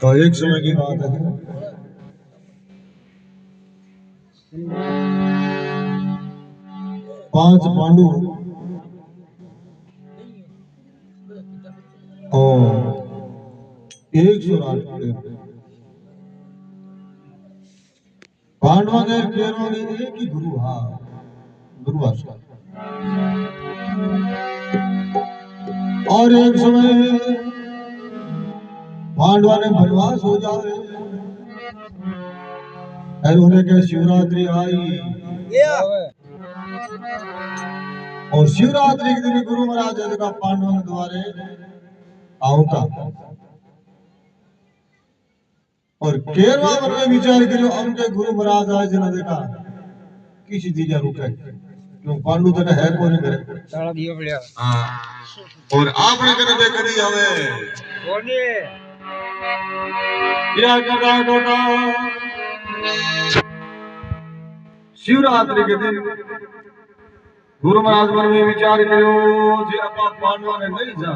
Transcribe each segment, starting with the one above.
तो एक समय की बात है, पांच पांडु और 108 पांडवों ने केरों ने एक ही गुरु, हाँ दुर्वासा। और एक समय पांडवा ने वनवास हो जाए और उन्हें के शिवरात्रि आई और शिवरात्रि के दिन गुरु महाराज जी का पांडवों के द्वारे आवता और केरवा मन में विचार करो हमके गुरु महाराज आज ने देखा किसी चीज रुके क्यों पांडु तक है कोई नहीं करे ताला दियो बढ़िया। हां और आपने करे देखड़ी हवे कोनी क्या करदा कोटा शिवरात्रि के दिन गुरु महाराज मन में विचार करो जे अपा पांडवा ने नहीं जा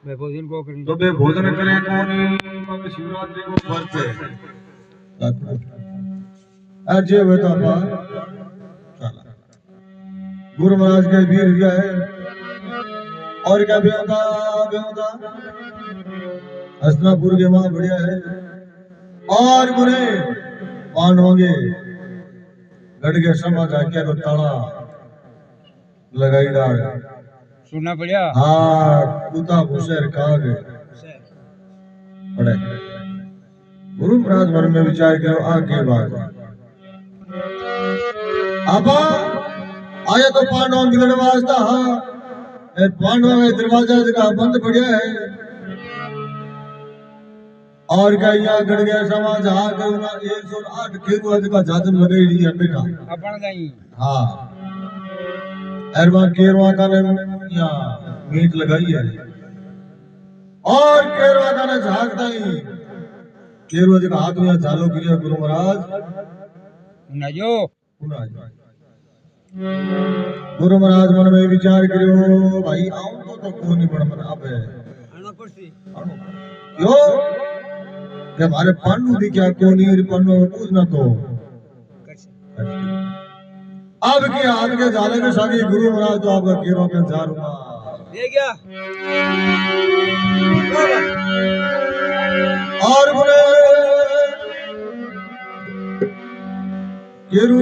मैं भोजन को करी तो बे भोजन करे कोनी मग शिवरात्रि को व्रत है अजय बता पा गुरु महाराज के वीर गया है और क्या बेहोदा हसनापुर के वहां बढ़िया है और बुरे पांडवों के गढ़ के समाज आज्ञा को ताला लगाई डाल सुनना बढ़िया। हाँ कुत्ता घुसेर काग पड़े गुरु महाराज मन में विचार करो आगे बात अब आया तो पांडवों की वास्ता हाँ पांडवों का दरवाजा का बंद पड़ा है और क्या यहाँ गढ़ गया समाज हाँ करूँगा 108 खेतों का जाजम लगे लिया बेटा अपन गई हाँ एरवा केरवा का ने यहाँ मीट लगाई है और केरवा का ने झांकता ही केरवा जी का हाथ में झालो गिरिया गुरु महाराज ना जो गुरु महाराज मन में विचार करो भाई आऊं तो कौन नहीं बड़ा मन अब है यो ये हमारे पांडु दी क्या कौन नहीं पांडु को पूछना तो अब के हाथ के झाले के सागे गुरु महाराज तो आपका केरो के झार ले गया और बोले केरू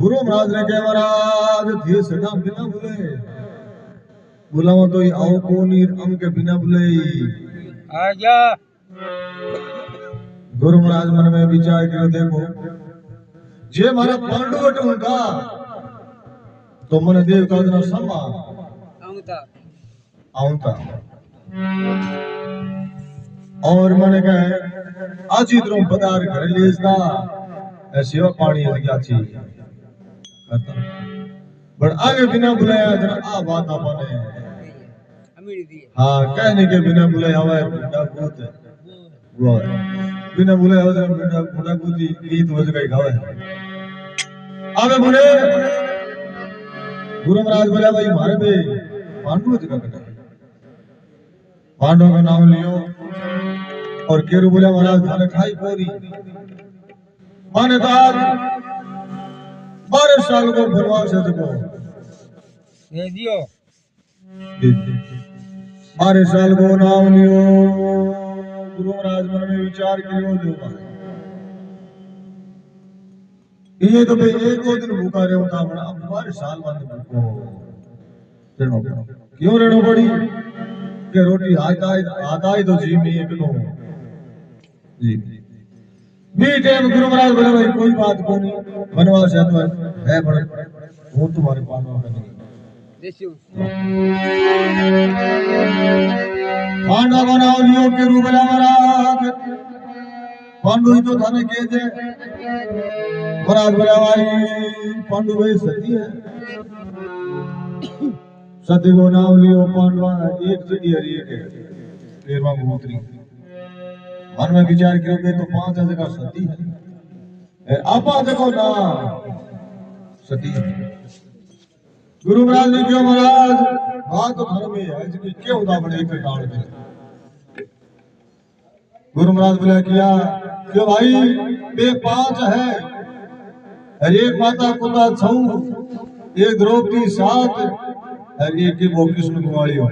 गुरु महाराज ने कहा महाराज थे सदा बिना बुले बुलाओ तो आओ कोनी हम के बिना बुले आ जा गुरु महाराज मन में विचार करो देखो जे हमारा पांडु अटूंगा तो मन देवता जना समा आऊंगा और मन कहे आज इधरों पदार घर लेसदा ऐसे पानी अच्छी करता पर आगे बिना बुलाया जरा आ बात आपने हाँ कहने के बिना बुलाया हुआ है बुढ़ा भूत है वो बिना बुलाया हुआ है बुढ़ा भूत गीत बज गई गावे अबे बुढ़े गुरु महाराज बोला भाई मारे पे पांडु जगह का पांडवों का नाम लियो और केरू बोला महाराज थाने खाई पूरी माने दाद 12 साल को वनवास है देखो दे दियो 12 साल को नाम लियो गुरु महाराज मन में विचार करियो जो ये तो भाई एक दो दिन भूखा रहे होता बड़ा अब 12 साल बाद भूखो क्यों रहना पड़ी कि रोटी आता ही तो जी में एक लो जी मीठे गुरु महाराज बोले भाई कोई बात को नहीं वनवास है तो है बड़े वो तुम्हारे पांडवों का नहीं पांडव को नाम लियो के रूप बोला महाराज पांडु ही तो थाने के थे महाराज बोला भाई पांडु भाई सती है सती को नाम लियो पांडवा एक चिड़ी हरी एक है 13वां गोत्री मन में विचार करोगे तो 5 जगह सती है आपा देखो ना सती गुरु महाराज ने क्यों महाराज बात तो घर में है जी क्यों ना बने एक डाल दे गुरु महाराज बोला किया क्यों भाई बे पांच है और एक माता कुंदा छऊ एक द्रौपदी सात और एक वो कृष्ण कुमारी हो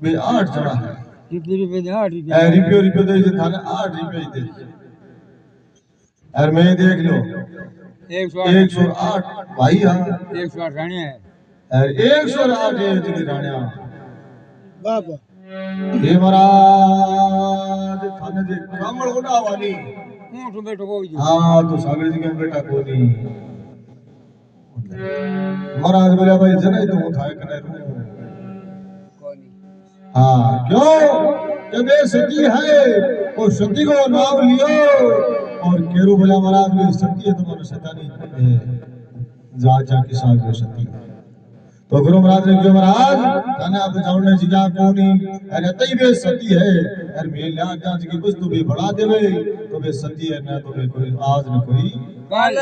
बे 8 जना है रुपये दे 8 रिपियो दे जे थाने 8 रुपये दे और मैं देख लो 108 भाई हां 108 रानी है और 108 ये जी राणिया बाबा हे महाराज थाने जे कामल उड़ावानी ऊंट बैठो कोई जो हां तो सागर जी के बेटा कोनी महाराज बोले भाई जने तो थाए कने रू कोनी हाँ क्यों जब ये सती है वो सती को नाम लियो और केरू बोला महाराज भी सती है तुम्हारा शैतानी जा के साथ सती तो गुरु महाराज ने क्यों महाराज थाने आप जाने जिगा कोनी अरे तई बे सती है अरे मेला जांच की कुछ तो भी बढ़ा देवे तो बे सती है ना तो बे कोई आज न कोई काल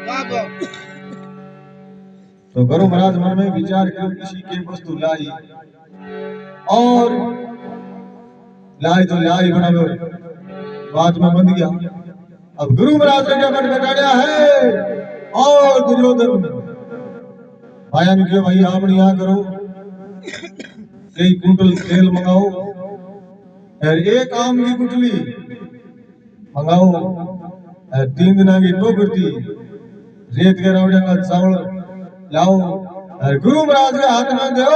बाबा तो गुरु महाराज मन में विचार कर किसी की वस्तु लाई और लाई बना बात में बंद गया अब गुरु महाराज ने क्या बताया है और दुर्योधन भाया ने कहा भाई आप यहाँ करो कई कुंटल तेल मंगाओ और एक आम की गुठली मंगाओ और 3 दिन की टोकरी रेत के रावड़े का चावल लाओ और गुरु महाराज के हाथ में दो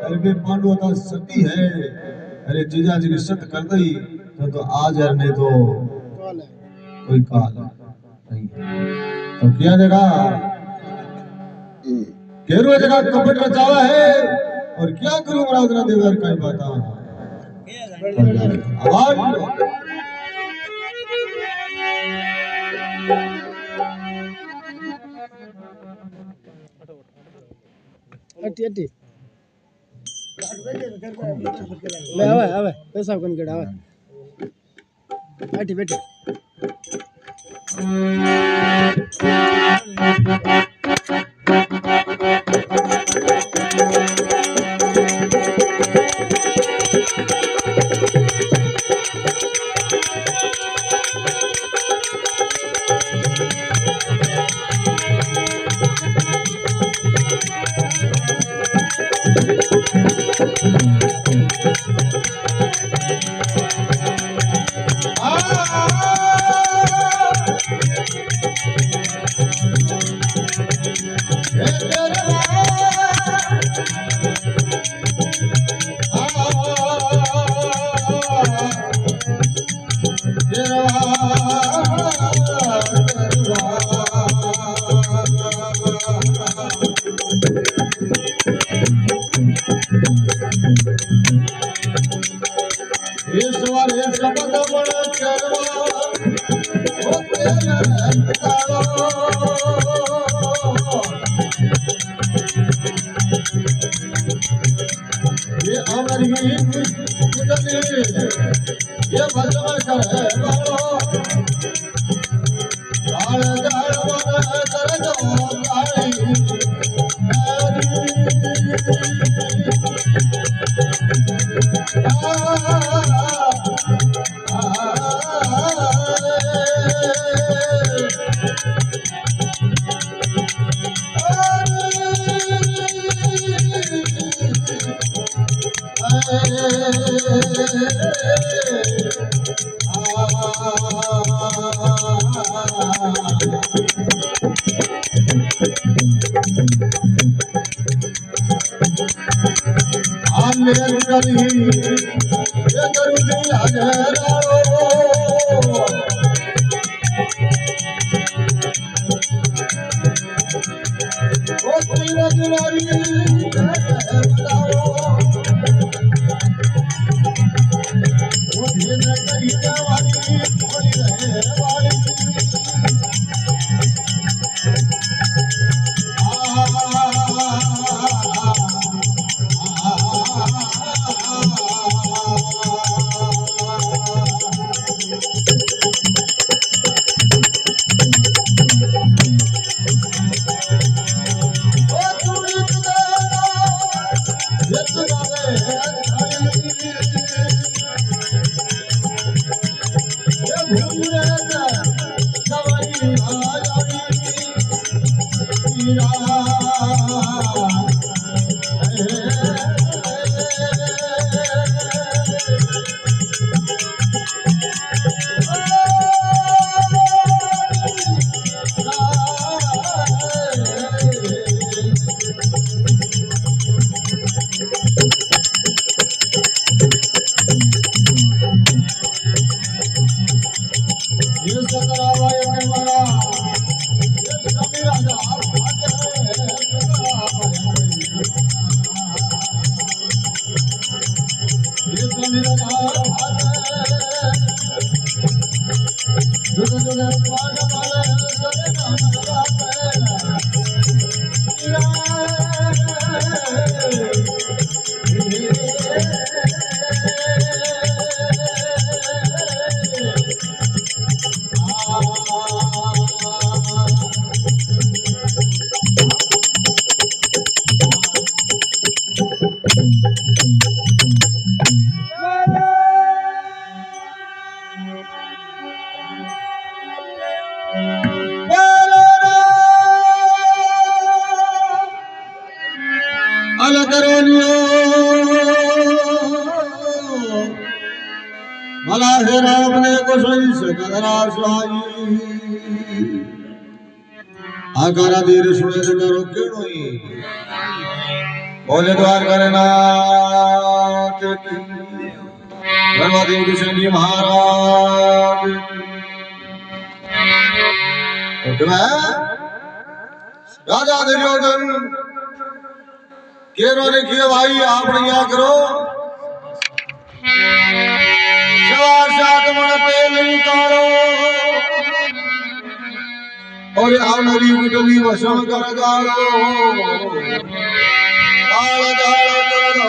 और बे पांडवों का सती है अरे जीजा जी की सत कर दई तो आज यार नहीं तो कोई काल नहीं तो क्या देगा केरो जगह कपट रचावा है और क्या गुरु महाराज ने देवर कई बात आवाज अटी ले आवे पैसा कौन केड़ा आवे अटी बैठे भला है राम ने कुछ सकरा सुहाई आकारा धीर सुने से करो केणोई बोले द्वार करना धर्मदेव कृष्ण महाराज राजा दुर्योधन केरो ने किया भाई आप यहाँ करो सवार सात मन तेल निकालो और आवनरी गुटली वशम कर गालो काल काल कर दो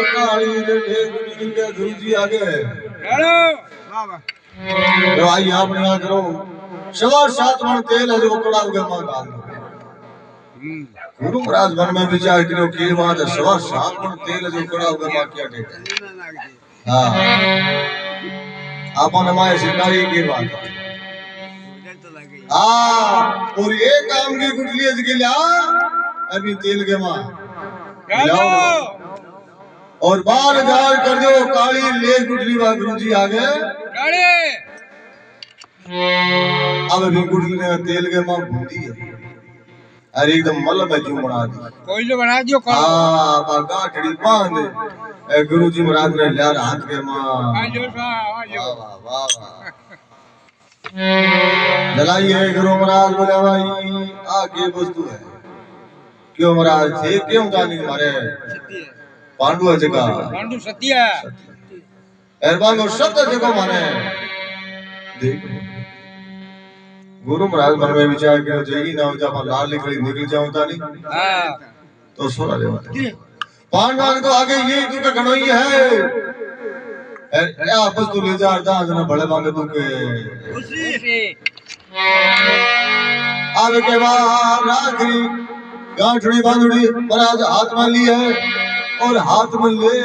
काली रे गुटली के गुरुजी आगे हेलो बाबा तो भाई आप यहाँ करो सवार सात मन तेल है जो कड़ा उगे मां डाल दो गुरु महाराज मन में विचार करो के बात है सवार सात मन तेल है जो कड़ा उगे मां क्या टेका हाँ आपने माए सिखाई की बात हाँ और ये काम की गुटली के लिया अभी तेल के मां और बार जार कर दो काली ले गुटली वा गुरुजी आगे अब अभी गुटली ने तेल के मां भूती है अरे एकदम मल में क्यों बना दी कोई जो बना दियो हाँ बागा ठड़ी बांध गुरुजी महाराज ने लिया हाथ के मां आजो सा आजो वाह वाह जलाइए गुरु महाराज बोले भाई आगे वस्तु है क्यों महाराज थे क्यों जानी मारे पांडु है जगह पांडु सत्य एरबान और शब्द जगह माने देखो गुरु महाराज मन में विचार करो जई ना हो जब लाल निकल जाऊं तानी हां तो सोना ले पांडवान को आगे ये तू का गणोई है आपस तू ले जा अर्धा जना बड़े मांगे तू के उसी से आवे के बाद राखरी गांठड़ी बांधड़ी महाराज हाथ में ली है और हाथ में ले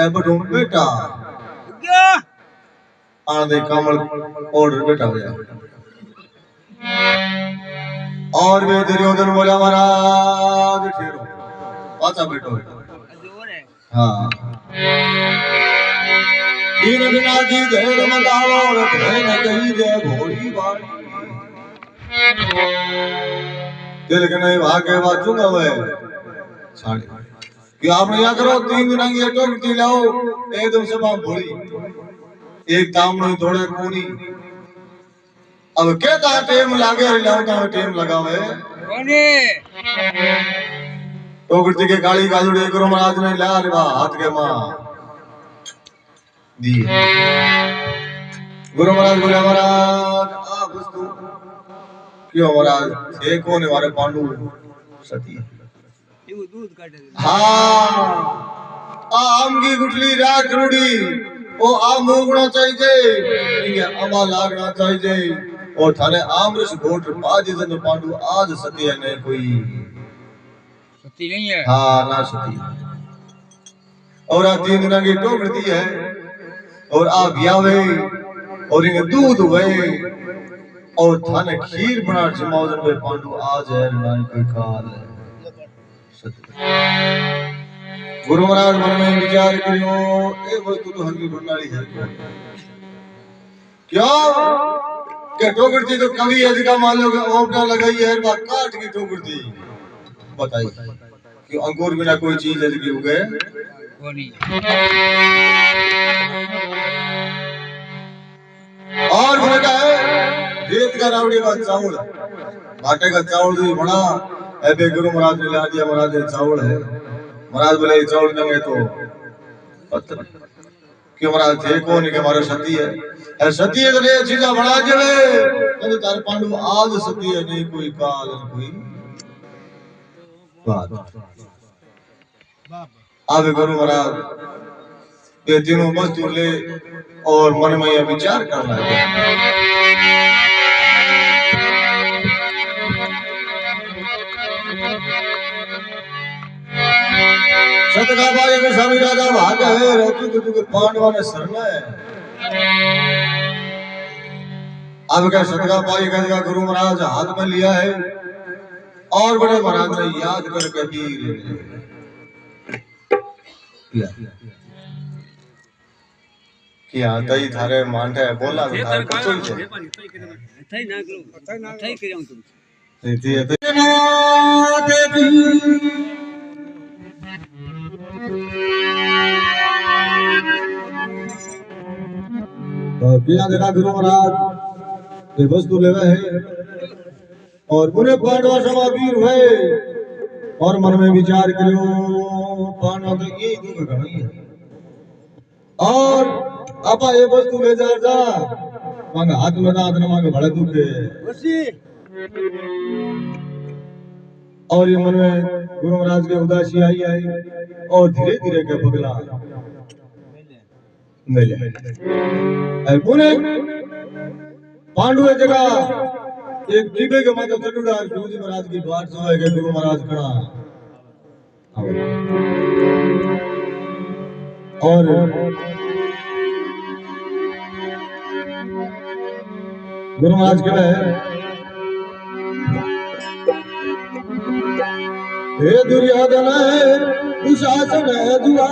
ए बटू बेटा क्या आंधे कमल ऑर्डर बेटा हो गया और वे दुर्योधन बोला महाराज ठहरो पाचा बैठो हाँ तीन बिना की देर मंगाओ रखे न कहीं दे भोली बाड़ी दिल के नहीं भागे बाजूंगा वे साड़ी कि आपने क्या करो तीन दिन की टोकती लाओ एकदम से बाप भोली एक दाम नहीं थोड़े कोनी अब कहता टेम लागे लाऊंगा टेम लगावे कोने टोकती के काली गाजुड़े गुरु महाराज ने ला रे बा हाथ के मां दी गुरु महाराज बोले महाराज आ वस्तु क्यों महाराज ये कौन है हमारे पांडु सती ये दूध काटे हाँ आम की गुठली राख रूड़ी ओ आम मोगना चाहिए ये अमा लागना चाहिए और थाने आमरस घोट पाज जन पांडु आज सती है नहीं कोई सत्य नहीं है हाँ ना सती और आ तीन दिन की टोकरती है और आ ब्यावे और इन्हें दूध हुए और थाने खीर बना जमावदन में पांडु आज है ना कोई काल है गुरु महाराज मन में विचार करियो ए वस्तु तो हल्की बनवाली है क्यों के टोकरती तो कभी अधिका मान लो कि ओपना लगाई है बा काट की टोकरती बताइए कि अंकुर बिना कोई चीज अधिकी हो गए कोनी और बोले क्या है रेत का रावड़ी का चावल बाटे का चावल भी बड़ा ऐसे गुरु महाराज ने ला दिया महाराज ये चावल है महाराज बोले चावल देंगे तो पत्थर कि हमारा थे कौन के हमारे सती है सती है रे चीजा बना जवे कद तार पांडु आज सती है नहीं कोई काल कोई बात आवे गुरु महाराज ये तीनों वस्तु ले और मन में यह विचार करना है सतका बाई के स्वामी राजा भाग है रहती तुझे के पांडवा ने शरण है अब क्या सतका बाई का गुरु महाराज हाथ में लिया है और बड़े महाराज ने याद करके तीर किया तई थारे मांठे बोला तो थारे कुछ ही થઈ નાખલો થઈ કર્યું તું थी ना देवी बिना देखा गुरु महाराज ये वस्तु लेवे है और बुरे पांडवा समा वीर हुए और मन में विचार करो पांडवा तो यही दुख घनी है और आपा ये वस्तु ले जा मांगे हाथ में दांत न मांगे बड़े दुख है और ये मन में गुरु महाराज के उदासी आई और धीरे धीरे के पगला मिले पुणे पांडु जगह एक जीबे के माता चंडूदार गुरु जी महाराज की बात सुनाए के गुरु महाराज खड़ा और गुरु महाराज कहते हैं हे दुर्योधन दुशासन जुआ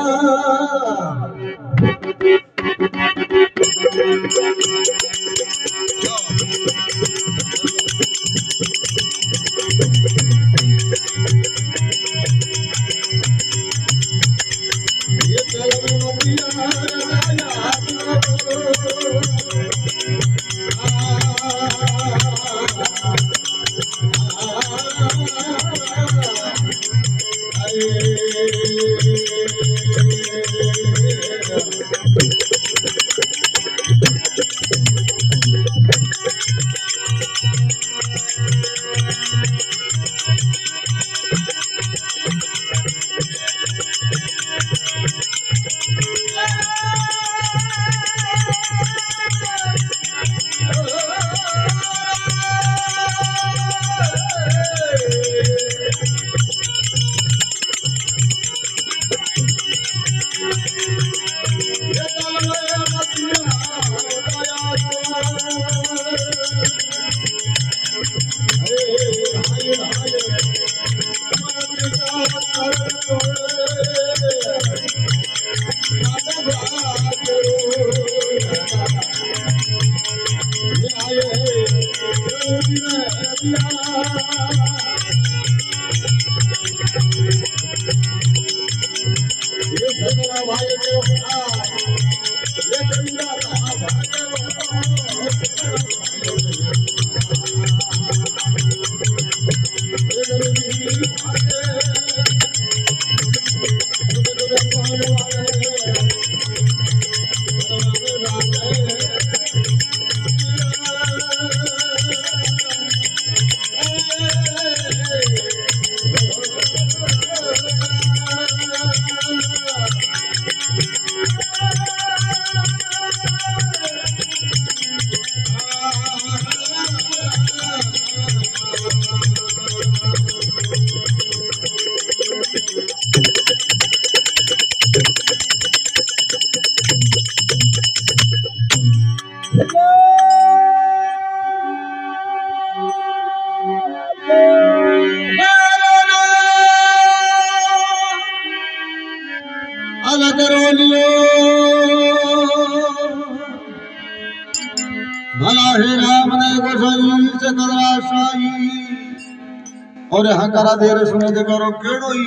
और हकारा देर सुने दे करो केड़ोई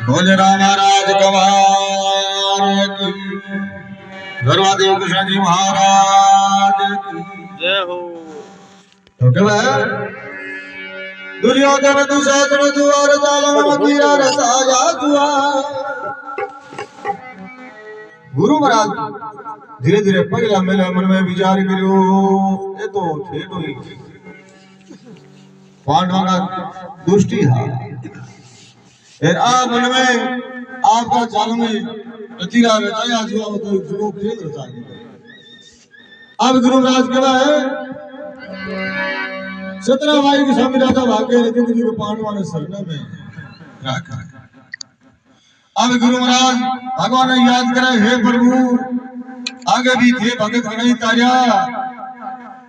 बोले राम महाराज कमार की धर्मादेव कृष्ण जी महाराज की जय हो। तो क्या है दुर्योधन दुशासन जुआर जालम मकीरा रता या जुआ गुरु महाराज धीरे धीरे पगला मेला मन में विचार करियो ये तो ठेठ हुई पांडवा का दुष्टि है फिर आ मन में आपका चाल में रचिया रचाया जुआ तो जुगो खेल रचा अब गुरु महाराज कहना है 17 भाई के स्वामी राजा भाग्य रचित जी को पांडवा ने सरना में रखा अब गुरु महाराज भगवान ने याद करा हे प्रभु आगे भी थे भगत नहीं तारिया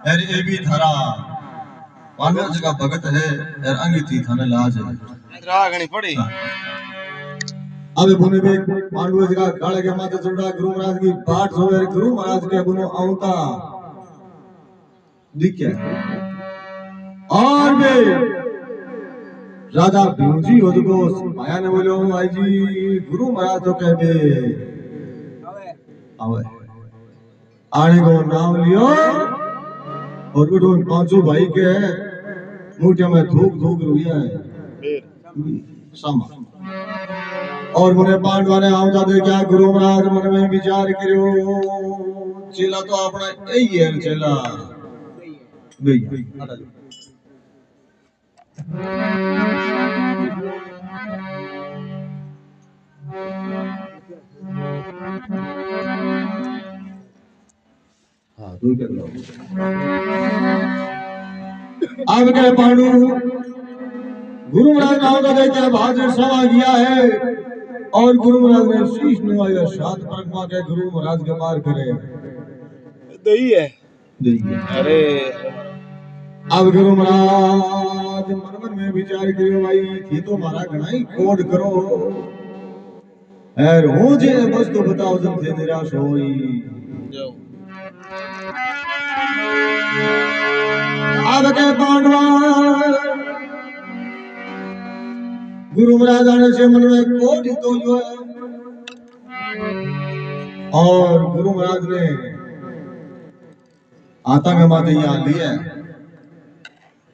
अरे ये भी धरा पांडव जी का भगत है और अंगी थी थाने लाज है रागणी पड़ी अब बुने में पांडव जी का काले के माथे चढ़ा गुरु महाराज की बाट सोवे गुरु महाराज के बुनो आउता दिखे और बे राजा भीम जी हो जो माया ने बोलो भाई जी गुरु महाराज तो कह दे आवे आने को नाम लियो और बिठो पांचों भाई के मुठे में धूप धूप रुइया है सामा और मुने पांडवा ने आऊं जाते क्या गुरु महाराज मन में विचार करियो चेला तो अपना यही है चेला भैया हाँ तू कर लो अब क्या पांडु गुरु महाराज नाम का देखा बहादुर सभा किया है और गुरु महाराज ने शीश नवाया सात परकमा के गुरु महाराज के पार करे दही है अरे अब गुरु महाराज मन में विचार करियो भाई थी तो मारा घणाई कोड करो और हूं जे बस तो बताओ जब थे निराश होई अब के पांडवा गुरु महाराज आने से मन में कोड तो जो है और गुरु महाराज ने आतंक माते यहाँ लिया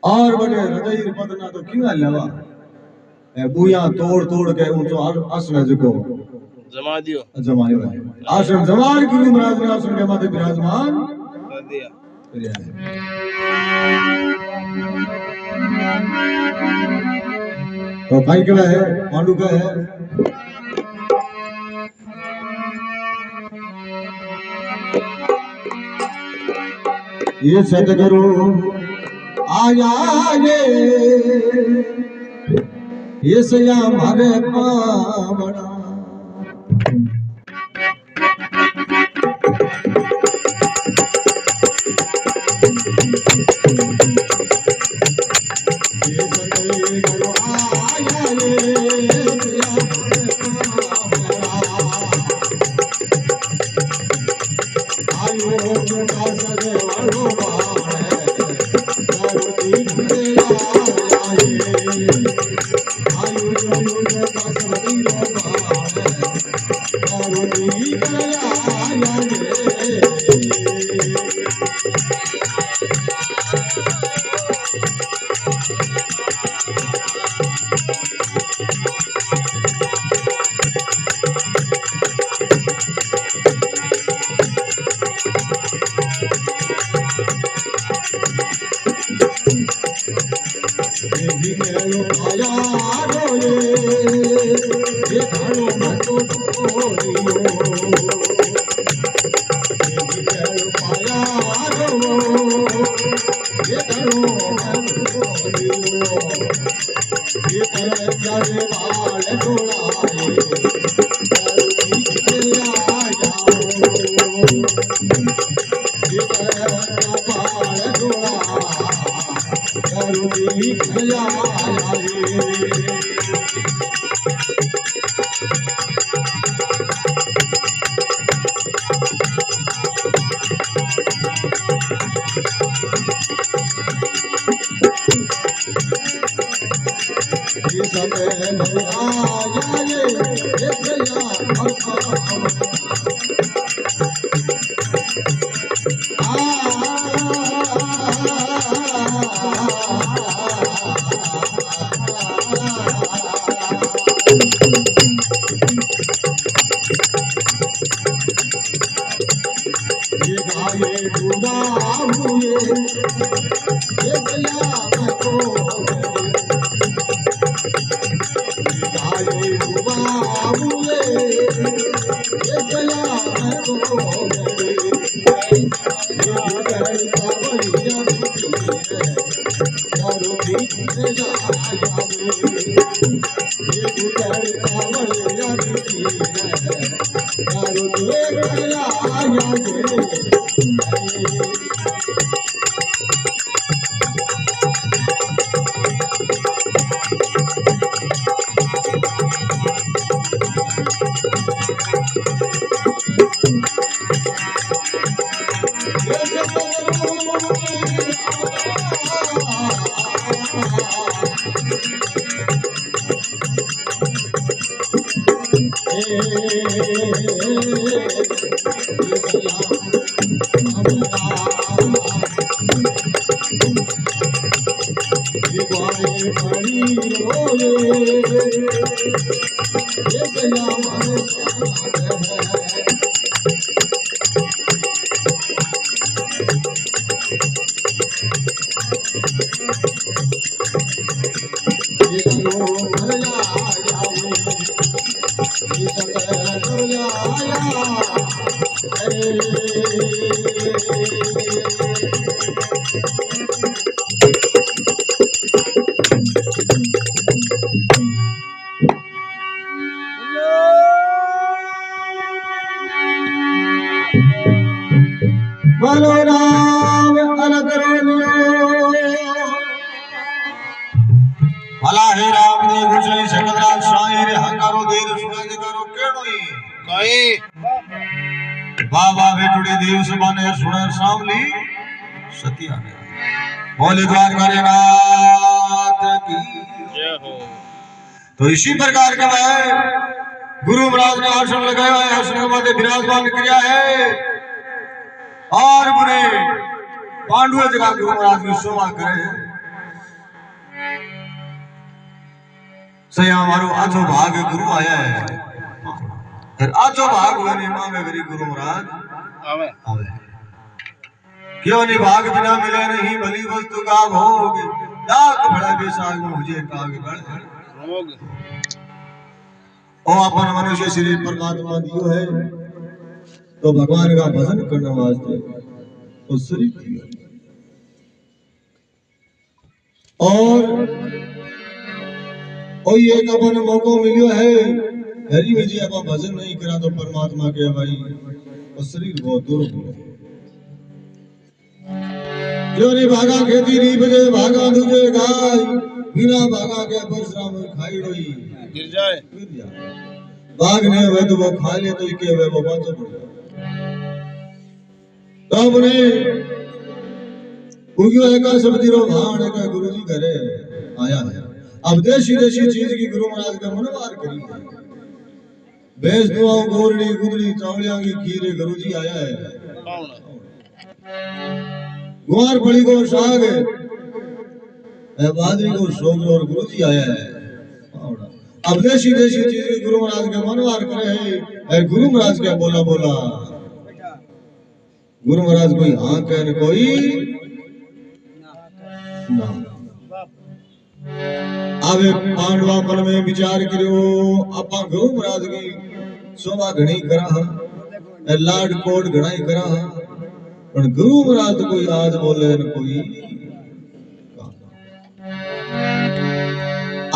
और बड़े हृदय पदना तो क्यों लेवा बुया तोड़ तोड़ के ऊंचो आसन जको जमा दियो जमायो आसन जमान गुरु महाराज ने आसन के माथे विराजमान कर दिया तो भाई क्या है पांडु का है ये सतगुरु आया ये सया मारे पावना ये सतगुरु आया आयो का सगे वालो ये खुदा हुए ये सलाम को ये खुदा हुए ये सलाम को बोलो राम भला है राम ने गुजरी सकरात शायर हकारो देर सुनाज करो केड़ोई कई बाबा बेटुड़ी देव सुबाने सुनर सावली सतिया ने बोले द्वारका नाथ की जय हो। तो इसी प्रकार का है गुरु महाराज ने आसन लगाया है, आसन के बाद विराजमान किया है और बुरे पांडु जगह गुरु महाराज की शोभा करे सया हमारो आजो भाग गुरु आया है फिर आजो भाग हुए ने मांगे गरी गुरु महाराज आवे आवे क्यों नहीं भाग बिना मिले नहीं भली वस्तु का भोग लाख बड़ा बेसाग मुझे काग गढ़ भोग ओ अपन मनुष्य शरीर परमात्मा दियो है तो भगवान का भजन करने वास्ते तो शरीर दियो और ये अपन मौको मिलियो है हरी में जी अपन भजन नहीं करा तो परमात्मा के भाई और शरीर बहुत दूर हो जो रे भागा खेती री बजे भागा तुझे गाय बिना भागा के परशुराम खाई रोई गिर जाए बाघ ने हुए तो वो खा ले तो के हुए वो बाँचो पड़ तो अपने उगियो का सब्जी रो भाण का गुरुजी घरे आया है अब देशी देशी चीज की गुरु महाराज का मनवार करी है बेस दुआओं गोरड़ी गुदड़ी चावलियां की खीर गुरुजी आया है गुआर फली को साग बाजरी को सोग और गुरुजी आया है अब देशी देशी चीज गुरु महाराज के मनवार करे है गुरु महाराज क्या बोला बोला गुरु महाराज कोई हाँ कह कोई ना आवे पांडवापन में विचार करो अपा गुरु महाराज की शोभा घणी करा लाड कोट घणाई करा पर गुरु महाराज तो कोई आज बोले न कोई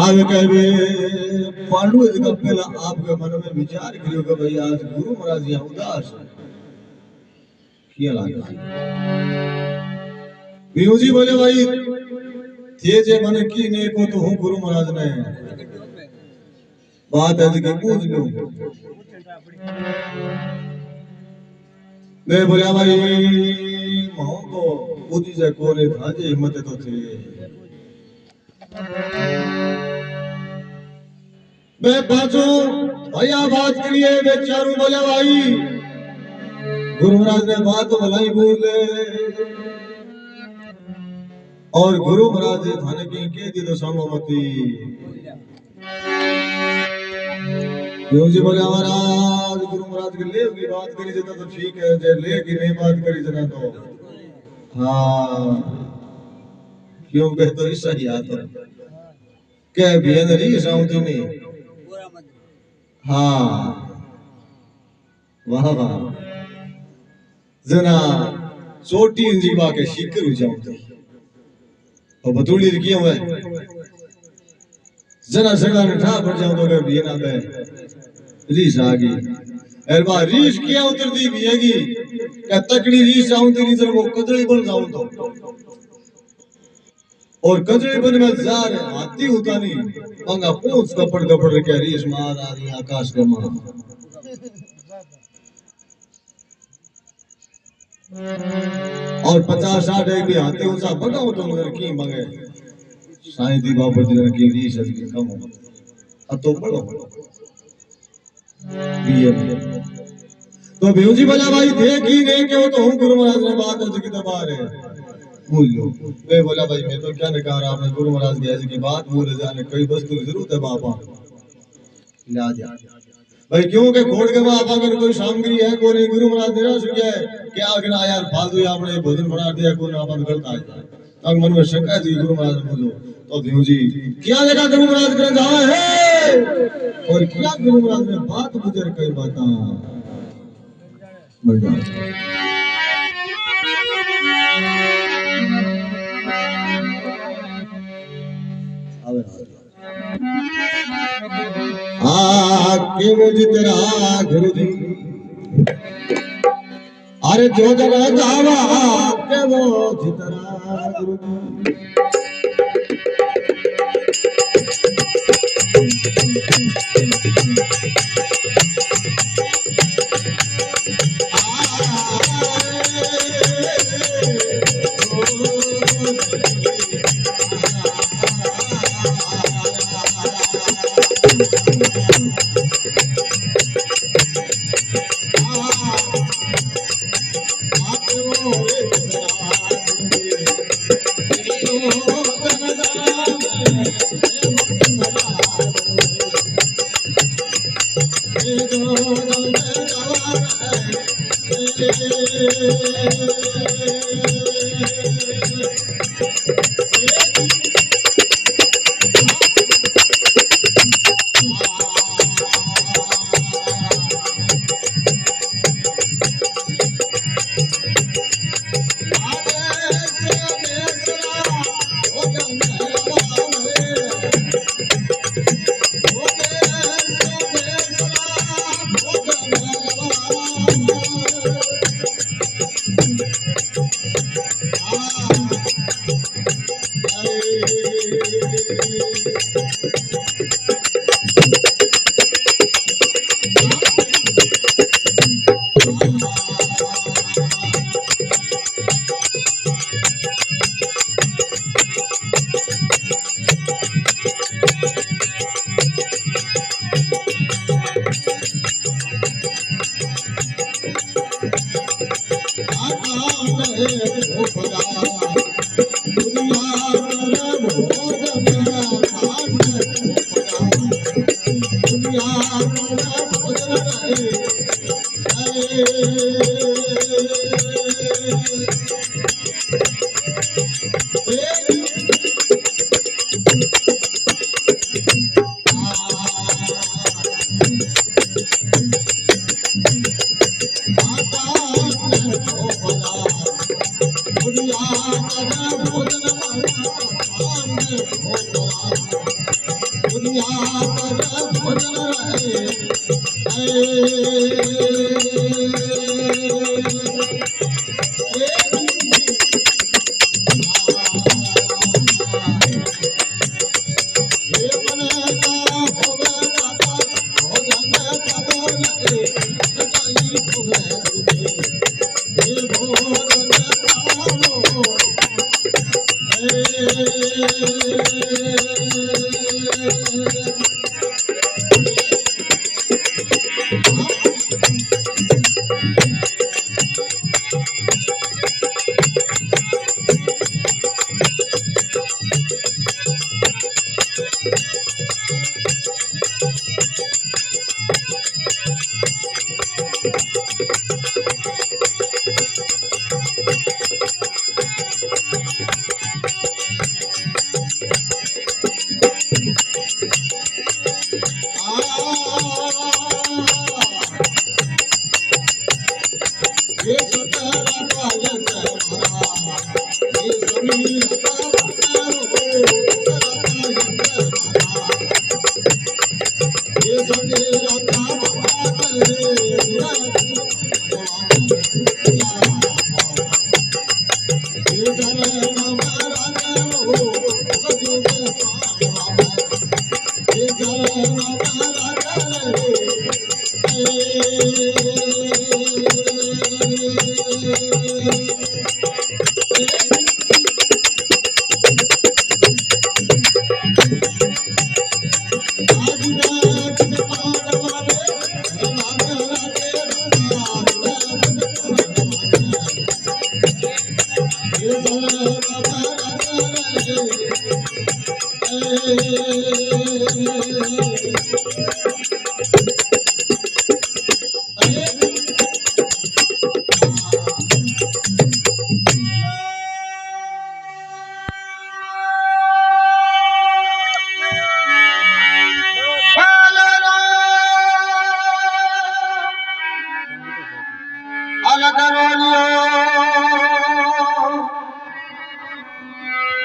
आगे कहे पांडु का पहला आपके मन में विचार करियो कि भाई आज गुरु महाराज यहाँ उदास है क्या लगा विनू जी बोले भाई थे जे मन की ने को तो हूँ गुरु महाराज ने बात है कि पूछ लो मैं बोला भाई महू तो पूजी से कोने था जे हिम्मत तो थे मैं बाजू भैया बात करिए बेचारू बोले भाई गुरु महाराज ने बात तो भलाई बोले और गुरु महाराज ने थाने की के दी तो संगमती जी बोले महाराज आज गुरु महाराज के ले की बात करी जता तो ठीक है, जे ले की नहीं बात करी जना तो हाँ क्यों कह तो ऐसा ही आता कह भी अंदर साउंड नहीं पूरा मत हाँ वाह वाह जना चोटी जीवा के शिकर जाऊं और बतूड़ी किया हुआ जना सगा ने ठा पड़ जाऊं तो भी ना बे रीस आ गई एलवा रीस किया उतर दी भी हैगी क्या तकड़ी रीस आऊं तेरी तरफ वो कदड़ी बन जाऊं तो और कजरे बन में जार हाथी होता नहीं मंगा पूछ कपड़ कपड़ क्या रीस मार आ रही आकाश के मार और 50-60 एक भी हाथी उनसा बगाओ तो मगर की मंगे साईं दी बाबा जी की रीस की कम हो अब तो बड़ो तो बेउजी भला भाई देखी नहीं क्यों तो हूं गुरु महाराज ने बात है की दरबार है भूल लो मैं बोला भाई मैं तो क्या ने कहा आपने गुरु महाराज की ऐसी की बात भूल जाने कई वस्तु की जरूरत है बाबा ला जा भाई क्यों के खोड़ के बाप अगर कोई सामग्री है कोई नहीं गुरु महाराज निराश हो गया है क्या आगे यार फालतू आपने भोजन बना दिया कोई आपन करता है तब मन में शंका थी गुरु महाराज बोलो तो देव जी क्या देखा गुरु महाराज कर जावा है और क्या गुरु महाराज ने बात गुजर कई बाता मर जा के वो जितना गुरु जी अरे जो जगह जावा के वो जितना गुरु जी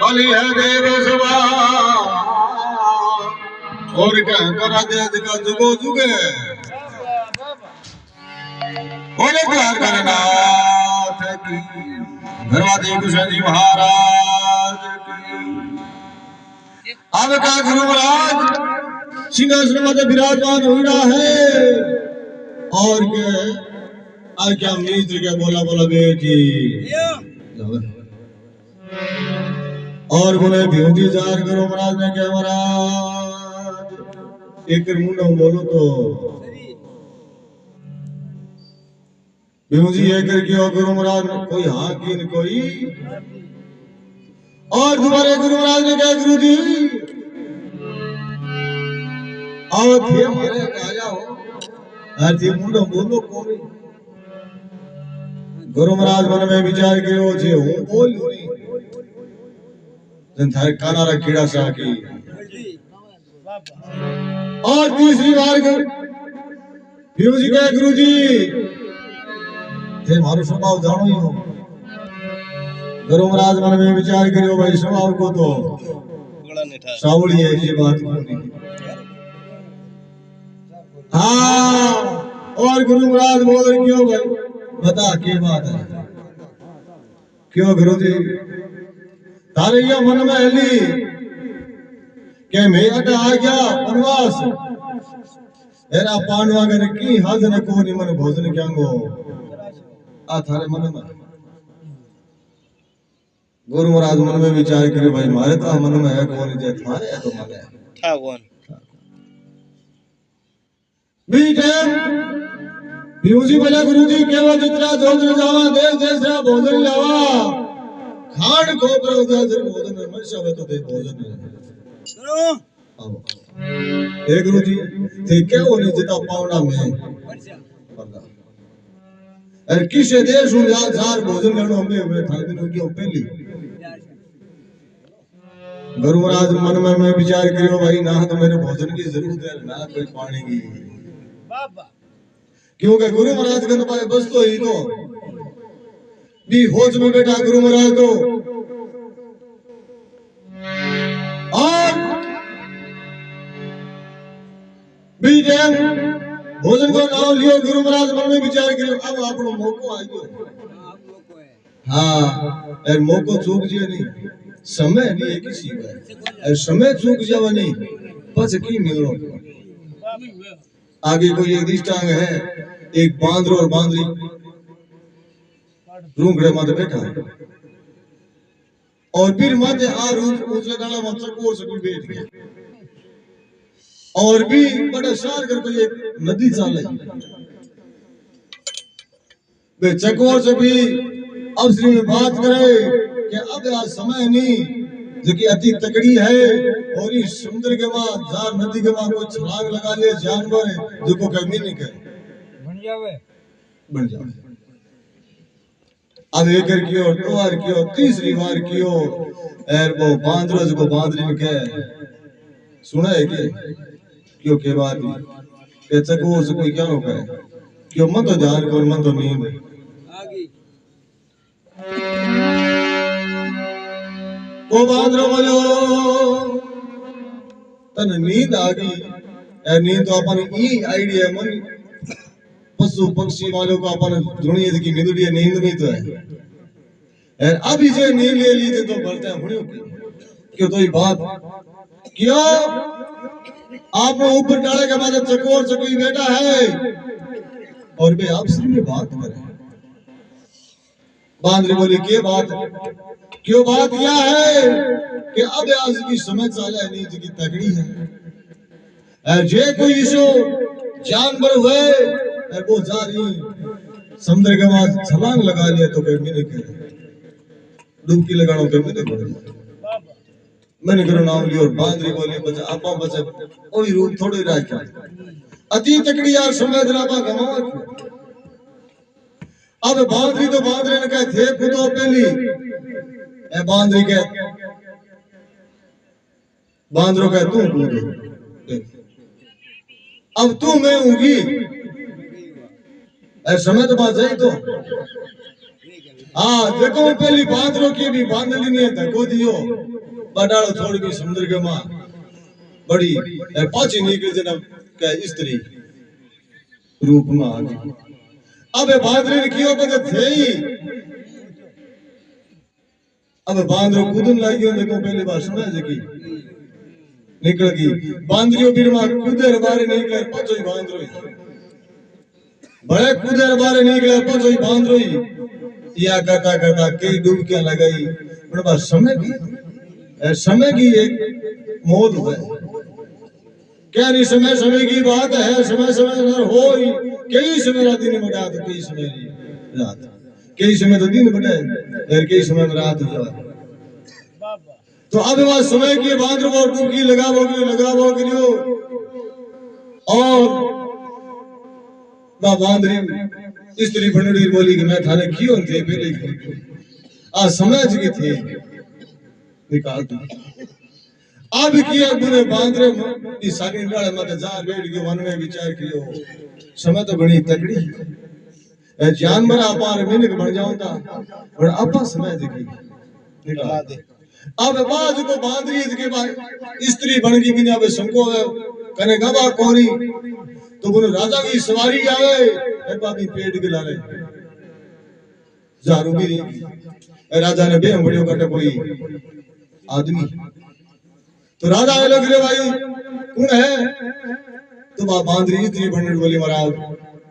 बलि है देव सभा और क्या करा दे का जुगो जुगे बोले प्यार करना की धर्मादेव कृष्ण जी महाराज की अब का गुरु महाराज सिंहासन में विराजमान हो रहा है और क्या मित्र के बोला बोला बेटी और बोले भ्यूजी जार करो महाराज ने क्या महाराज एक मुंडो बोलो तो भ्यूजी एक क्यों गुरु महाराज कोई हाँ की न कोई और तुम्हारे गुरु महाराज ने क्या गुरु जी आओ थे हमारे कहा जाओ हर मुंडो बोलो कोई गुरु महाराज मन में विचार करो जे हूं बोलू नहीं थारे कानारा कीड़ा सा की और तीसरी बार गुरु जी कहे गुरु जी थे मारो स्वभाव जानो ही हो गुरु महाराज मन में विचार करियो भाई स्वभाव को तो सावड़ी है ये बात को नहीं हाँ और गुरु महाराज बोल क्यों भाई बता क्या बात है क्यों गुरु जी तारे ये मन में हली के मैं अटा आ गया वनवास एरा पांडवा ने की हाजन को नि मन भोजन क्यांगो आ थारे मन में गुरु महाराज मन में विचार करे भाई मारे तो मन में है कौन जे थारे है तो मन है था कौन बीटे भ्यूजी बोला गुरुजी केवल जितना भोजन जावा देश देश रा भोजन लावा खान को पर उधर भोजन में मर्शावे तो दे भोजन है करो अब ए गुरुजी ते क्या होने जिता पावना में पल्ला अरे किसे देश हूं यार सार भोजन करनो हमें थार दिनों की पहली गुरु महाराज मन में मैं विचार करियो भाई ना तो मेरे भोजन की जरूरत है ना कोई पानी की बाबा क्योंकि गुरु महाराज के पास बस तो ही तो भी होश में बैठा गुरु महाराज तो और भी जैन भोजन को नाम लियो गुरु महाराज मन में विचार करियो अब आपनो मौको आ गयो आप लोग को है हाँ और मौको चूक जियो नहीं समय नहीं है किसी का और समय चूक जावा नहीं बस की मिलो आगे कोई एक दिष्टांग है एक बांदर और बांदरी रूंगड़े माथे बैठा है और फिर माथे आ उसने डाला मत चकोर से कोई बैठ गया और भी बड़ा शार कर कोई एक नदी चाल है वे चकोर से भी अवसरी में बात करे कि अब यार समय नहीं जो कि अति तकड़ी है और इस समुद्र के बाद जार नदी के बाद कोई छलांग लगा ले जानवर जो को कमी नहीं करे बन जावे अब एक कियो दो बार कियो तीसरी बार कियो और वो बांदरों को बांदरी में कहे सुना है क्यों के बात के चको से कोई क्या रोका है क्यों मन तो ध्यान को मन तो नींद आगे वो बांदरो बोलो तन नींद आ गई ए नींद तो अपन ई आईडिया मन पशु पक्षी वालों को अपन दुनिया की मिदुड़ी नींद में तो है और अभी जो नींद ले ली तो बढ़ते हैं हुड़ियों क्यों तो ये बात क्यों आप ऊपर डाले के बाद चकोर चकोई बेटा है और वे आपस में बात करें बांदरी बोली के बात क्यों बात क्या है कि अब आज की समझ चाले नींद की तगड़ी है जे कोई इसो जानवर हुए वो जा रही समुद्र के बाद छलांग लगा लिया तो फिर मैंने डुबकी लगाना फिर मैंने करो नाम लियो और बांदरी बोली बचा आपा बचा ओई रूप थोड़ी राज क्या अति तकड़ी यार समय दिलावा गमावा अब बांदरी तो बांदरे ने कहा थे खुदो पहली ए बांदरी के बांदरो का तू कूदो अब तू मैं होगी समय तो बात जाए तो हाँ देखो पहली बांदरों की भी बांधली नहीं है धको दियो बटाड़ो छोड़ के समुद्र के मां बड़ी पाची निकल जन्म का स्त्री रूप में आ गई अब बांदरे ने कियो बजे थे ही अब बांदरो कूदन लगी देखो पहली बार सुना जी निकल गई बांदरियों फिर मां कूदे बारे निकले पाचो ही बांदरो बड़े कूदे बारे निकले पाचो ही बांदरो या करता करता कई डुबकियां लगाई पर बस समय की एक मौत है क्या नहीं समय समय की बात है समय समय हो कई समय रात दिन बढ़ा तो कई समय रात कई समय तो दिन बढ़े और कई समय में रात हो जाए तो अब बात समय की बात रो डुबकी लगाओगे और बांदरी स्त्री बनड़ी बोली कि मैं थाने क्यों थे पहले आ समझ की थी निकाल दो अब किया गुने बांदरे इस सागी डाले मत जा बैठ के मन में विचार कियो समय तो बड़ी तगड़ी है जानवर अपार मिनक बन जाऊंगा और अपा समय देखी निकाल दे अब बाज को बांदरी के बाद स्त्री बन गई बिना अब संको है कने गवा कोरी तो बोलो राजा की सवारी आवे ए बाबी पेट गिला ले जारू भी राजा ने बे बड़ियो काटे कोई आदमी तो राजा आए लग रे भाई कौन है तो बांदरी इतनी बनड़ बोली महाराज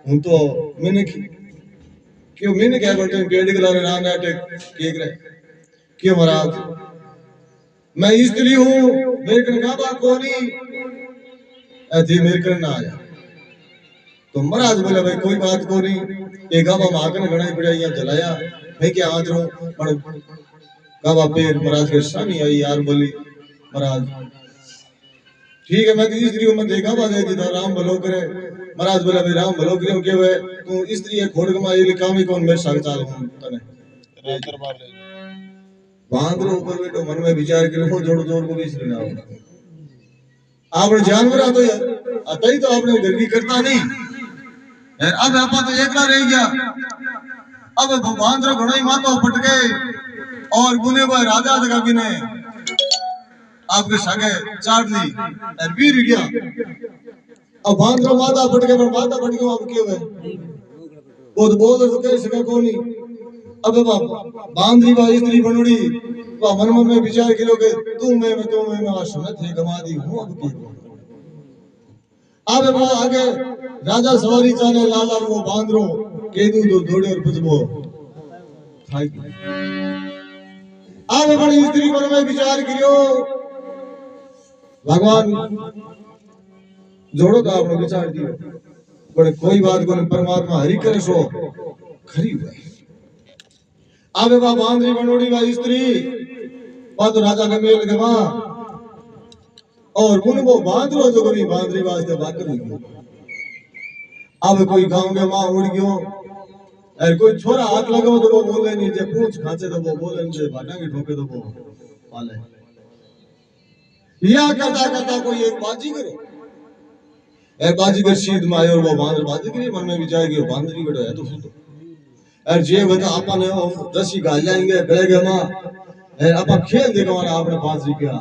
हूं तो मैंने क्यों मैंने क्या करते पेट गिला रे राम नाटे के करे क्यों महाराज मैं स्त्री हूं मेरे कन गाबा कोनी ऐसे मेरे कन ना आया तो महाराज बोले भाई कोई बात को नहीं ये गाबा माकन गणाई पड़ा यहाँ जलाया मैं क्या हाथ रो पर गाबा पेर महाराज के सामने आई यार बोली महाराज ठीक है मैं तो स्त्री हूं मैं देखा बात है जिधर राम भलो करे महाराज बोले भाई राम भलो करे क्यों है तू स्त्री है खोड़ कमा ये लिखा भी कौन मेरे साथ चाल हूं तने राज दरबार ले बांदरो ऊपर बैठो मन में विचार करो जोड़ जोड़ को भी स्त्री ना आपने जानवर तो अतई तो आपने घर की करता नहीं अब आपा तो एकला रह गया अब बांदरो घणई मातो फट गए और गुने भाई राजा जगह भी ने आपके सगे चाट ली और वीर गया अब बांदरो माता फट गए पर माता फट गया अब क्यों है वो तो बोल तो कह सका कौन नहीं अब बांदरी बा स्त्री बनोड़ी वा मन में विचार करो के तू मैं सुनत है गवा दी हूं अब की अब वो आगे राजा सवारी चाले लाला वो बांदरो केदू तो दौड़े और पुछबो खाई अब बड़ी स्त्री मन में विचार करियो भगवान जोड़ो तो आपने विचार दियो पर कोई बात को परमात्मा हरि करे सो खरी हुआ आवे बा बांदरी बनोड़ी बा स्त्री बा तो राजा के मेल के मां और उन वो बांदरो जो कभी बांदरी वास्ते बाकर हुई अब कोई गांव के मां उड़ गयो और कोई छोरा हाथ लगाओ तो वो बोले नहीं जे पूछ खाचे तो वो बोले नहीं जे भाटा की ठोके तो वो पाले या करता करता कोई एक बाजी करे ए बाजी के सीध में आयो और वो बांदर बाजी करे मन में विचार के बांदरी बेटा है तो सुतो और जे बता अपन रस्सी गाल जाएंगे गले के मां अपन खेल देखवाना आपने बाजी किया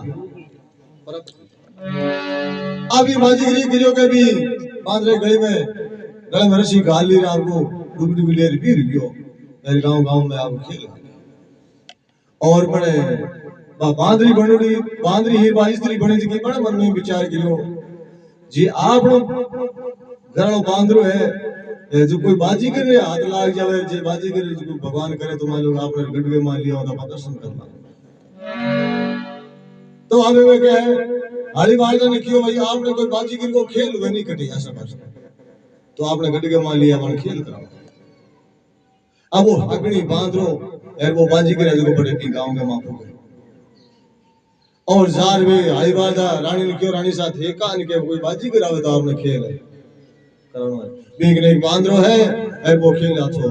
अभी बाजी गिरी गिरियो के भी बांदरे गली में गले में रस्सी गाल ली रात को डुबडी बिलेर पीर गयो मेरे गांव में आप खेल और बड़े बांदरी बनोड़ी बांदरी ही बा स्त्री बने जी बड़े मन में विचार कियो जी आपनो घरनो बांदरो है ये जो कोई बाजी करे हाथ लाग जावे जे बाजी करे जो भगवान करे तो मान लो आपने गडवे मान लिया तो प्रदर्शन करना तो हमें वे क्या है हाड़ी वाले ने क्यों भाई आपने कोई बाजी की को खेल वे नहीं कटी ऐसा बस तो आपने गडवे मान लिया मान खेल करा अब वो हगड़ी बांदरो यार वो बाजी करे जो बड़े की गांव के माफू और जार वे हाड़ी वाला रानी ने क्यों रानी साथ एका ने के कोई बाजी करावे तो आपने खेल कराना बीक ने एक बांदरो है यार वो खेल आछो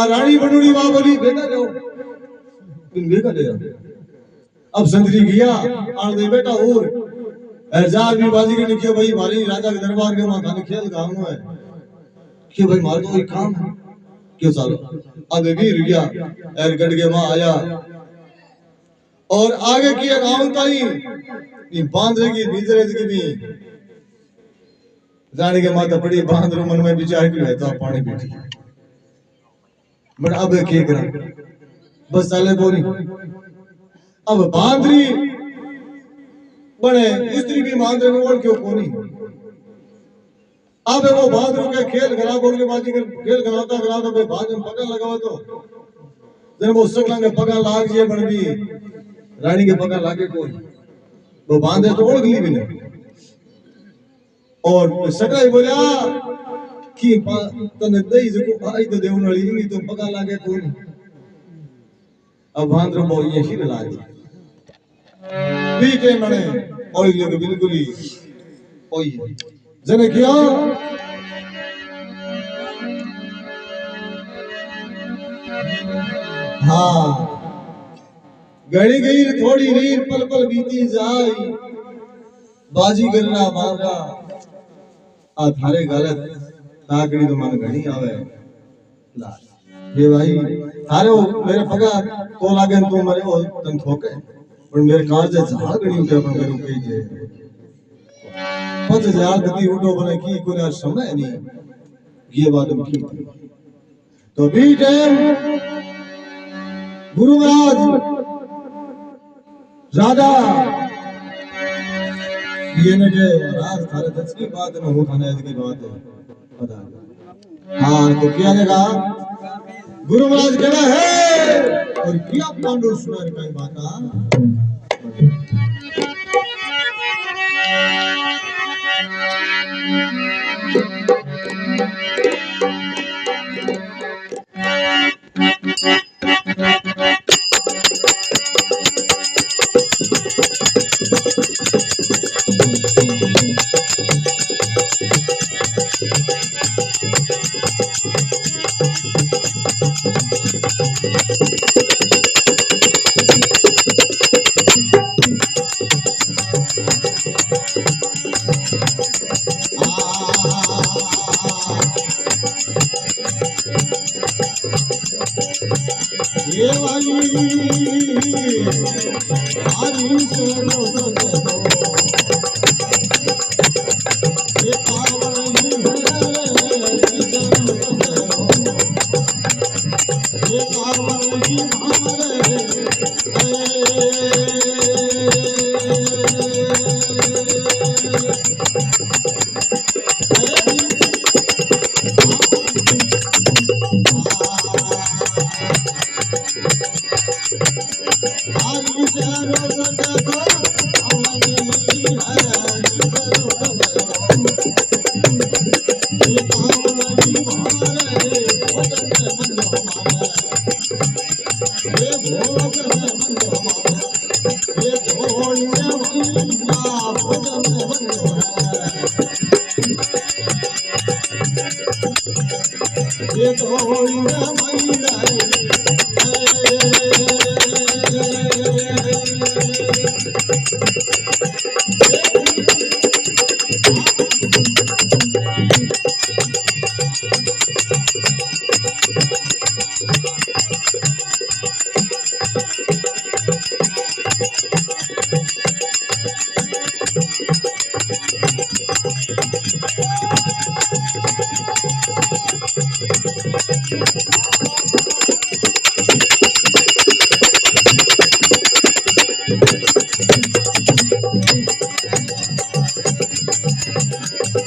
रानी बनूड़ी वहां बोली बेटा जाओ बिन बेटा ले अब संतरी गया आन दे बेटा और हजार भी बाजी के निकले भाई मारी राजा के दरबार के वहां खाने खेल काम है कि भाई मार तो एक काम है क्यों चलो अब भी रुकिया एर गड के वहां आया और आगे की गांव ताई ये बांदरे की नीचे की भी जाने के माता पड़ी बांदरो मन में विचार की रहता पानी पीती बट अब क्या करा बस साले बोली अब बांदरी बने स्त्री भी बांदरे में ओढ़ क्यों कोनी अब वो बांदरों के खेल खराब हो गए बाजी के खेल खराबता भाई बाज में पकड़ लगावा तो जब वो सकला ने पकड़ लाग जे बन भी रानी के पकड़ लागे कोई वो बांधे तो ओढ़ ली भी नहीं और सकला ही बोला कि तने दई जो भाई तो देव नली नहीं तो पका लागे कोई अब बांदरो बो ये ही लागे बीटे मने ओई लोग बिल्कुल ही ओई जने किया हाँ गड़ी गई थोड़ी रीर पल पल बीती जाई बाजी करना मारा आ थारे गलत ताकड़ी तो मन घणी आवे लाल ये भाई थारे मेरे पगा तो लागे तो मरे हो तन ठोके पर मेरे कार जे झाड़ घणी उठे पर मेरे कही जे 5000 गति उठो बने की कोई समय नहीं ये बात की तो बी टाइम गुरु महाराज राजा ये न के राज थारे दस की बात न हो थाने की बात है पता हाँ तो क्या ने कहा गुरु महाराज कहना है और क्या पांडु सुनार का बात ये वाली हरी से ये पावनी है ये पावनी ये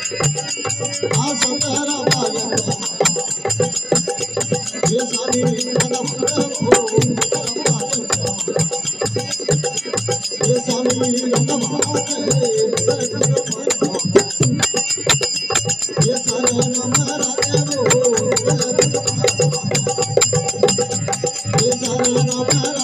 आ सतारा बाया ये सामी कदम ये सामी कदम ये सारा हमारा देवो ये सारा हमारा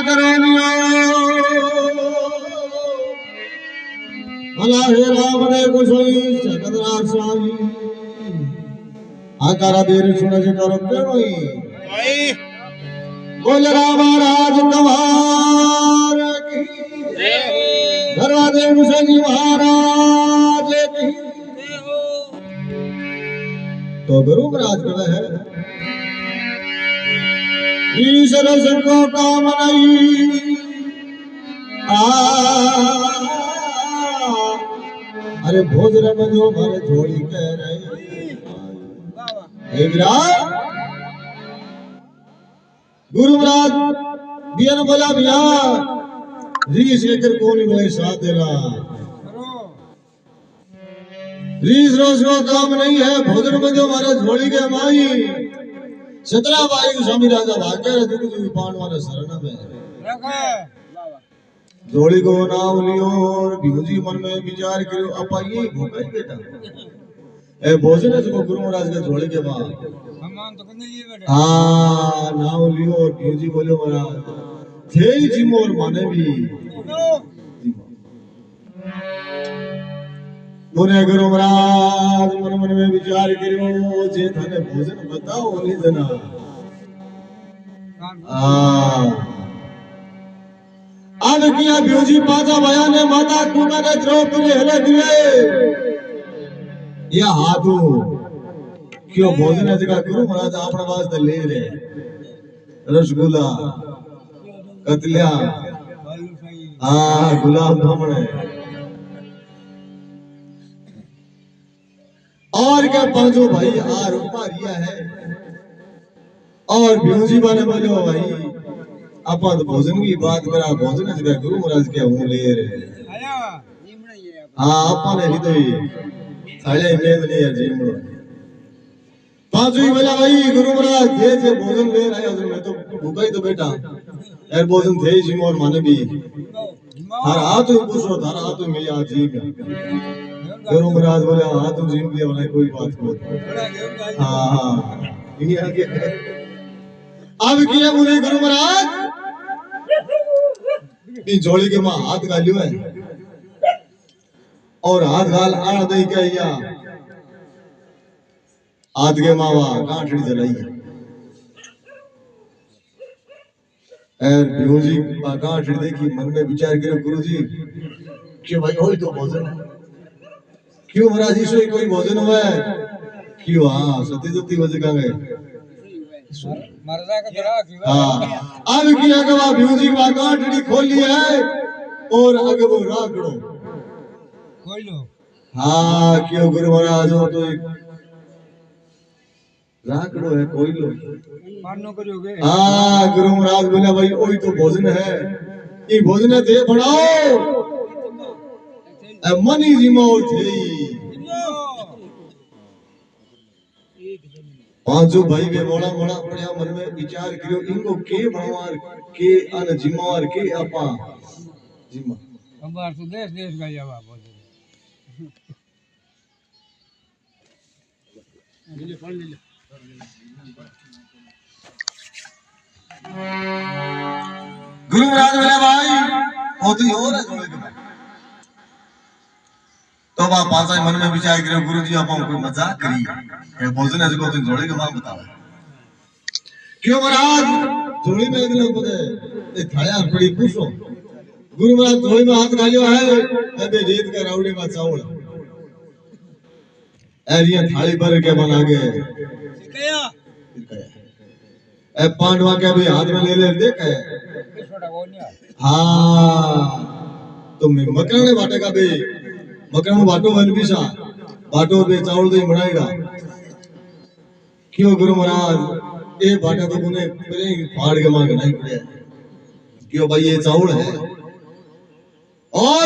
करे भला हे राम ने कुशली जगदराज स्वामी आकारा देर सुन जे करो केणोई भाई बोल राम महाराज कवार की जय हो धरवा देव जी महाराज की तो गुरु महाराज कहते हैं ईश्वर को काम नहीं अरे भोजन में जो भरे झोली कह रहे हे विराट गुरु महाराज बियन बोला भैया रीस लेकर कौन बोले साथ देना रीस रोज को काम नहीं है भोजन में जो हमारे झोली के माई सतरा बाई स्वामी राजा भाग्य जुग जुग पांडवा शरण में जोड़ी को नाम लियो और भीमजी मन में विचार करो अपा ये भूखा ही बेटा ए भोजन है जो गुरु महाराज के जोड़ी के बाद हमान तो करने लिए बेटा हाँ नाम लियो और भीमजी बोलो महाराज थे जिमो और माने भी मुने गुरु महाराज मन मन में विचार करो जे थाने भोजन बताओ नहीं जना आज किया भीमजी पाचा भया ने माता कुंदा ने द्रौपदी हेले दिए या हाथू क्यों भोजन है जगह गुरु महाराज अपने वास्ते ले रहे रसगुल्ला कतलिया हाँ गुलाब जामुन और क्या पांचों भाई आ रुपा रिया है और भीमजी बाने बोलो भाई अपा तो भोजन की बात करा भोजन है जगह गुरु महाराज के हूं ले रहे हाँ अपा ने तो साढ़े इमेज नहीं है जीमड़ो पांचों ही बोला भाई गुरु महाराज जे भोजन ले रहे हैं मैं तो भूखा ही तो बेटा यार भोजन थे ही और माने भी थारा हाथ तो पूछो थारा हाथ तो मेरी हाथ जी में गुरु महाराज बोले हाथ तो जीम लिया वाला कोई बात को हाँ हाँ इन्हीं आगे अब किया बोले गुरु महाराज ये जोड़ी के मां हाथ गालियो है और हाथ गाल आड़ दई के या हाथ के मावा कांठड़ी जलाई है और भीमजी कांठड़ी देखी मन में विचार करो गुरुजी क्यों भाई होई तो भोजन क्यों महाराज जी से कोई भोजन हुआ है क्यों हाँ सती सती वजह का गए मरदा का जरा हाँ अब किया गवा भीमजी की कांठड़ी खोल लिया है और आगे वो रागड़ो कोई लो हाँ क्यों गुरु महाराज हो तो एक रागड़ो है कोई लो मानो करोगे हाँ गुरु महाराज बोला भाई वही तो भोजन है ये भोजन थे बनाओ मनी जी मोर थे पांचों भाई वे मोड़ा मोड़ा पड़िया मन में विचार करो इनको के बनवार के अन जिम्मेवार के अपा जिम्मा हमार तो देश देश का जवाब बोल ले पढ़ ले गुरु महाराज बोले भाई वो तो और है जोड़े के तो बा पांचा मन में विचार करो गुरुजी आप कोई मजाक करी ये भोजन है जो तुम जोड़े के मां बताओ क्यों महाराज जोड़ी में एक लोग पता ये थाया पड़ी पूछो गुरु महाराज जोड़ी में हाथ गालियो है अबे रेत का रावड़ी में चावल ऐरिया थाली भर के बना गए गया ए पांडवा के भी हाथ में ले देख है छोटा वो नहीं है हाँ तुम मकराने बाटे का भी मकराने बाटो बन भी सा बाटो पे चावल दही बनाएगा क्यों गुरु महाराज ये बाटा तो मुझे पहले फाड़ के मांग नहीं पड़े क्यों भाई ये चावल है और